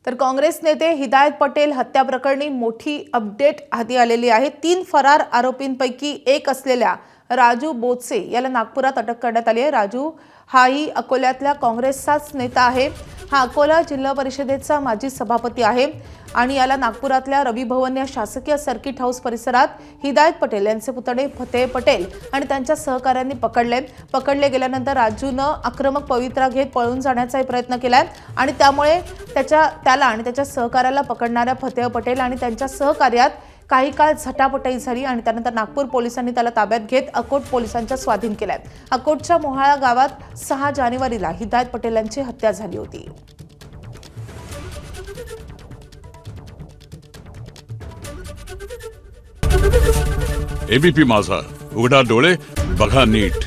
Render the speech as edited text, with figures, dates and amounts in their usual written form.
तर काँग्रेस नेते हिदायत पटेल हत्या प्रकरणी मोठी अपडेट हाती आलेली आहे। 3 फरार आरोपींपैकी एक असलेल्या राजू बोत्से याला नागपुरात अटक करण्यात आली आहे। राजू हाही अकोल्यातल्या काँग्रेसचाच नेता आहे। हा अकोला जिल्हा परिषदेचा माजी सभापती आहे आणि याला नागपुरातल्या रवी भवन या शासकीय सर्किट हाऊस परिसरात हिदायत पटेल यांचे पुतणे फतेह पटेल आणि त्यांच्या सहकाऱ्यांनी पकडले गेल्यानंतर राजूनं आक्रमक पवित्रा घेत पळून जाण्याचा प्रयत्न केलाय आणि त्यामुळे त्याला आणि त्याच्या सहकार्याला पकडणाऱ्या फतेह पटेल आणि त्यांच्या सहकार्यात काही काळ झटापटही झाली आणि त्यानंतर नागपूर पोलिसांनी त्याला ताब्यात घेत अकोट पोलिसांच्या स्वाधीन केलाय। अकोटच्या मोहाळा गावात 6 जानेवारीला हिदायत पटेल यांची हत्या झाली होती। एबीपी माझा, उघडा डोळे बघा नीट।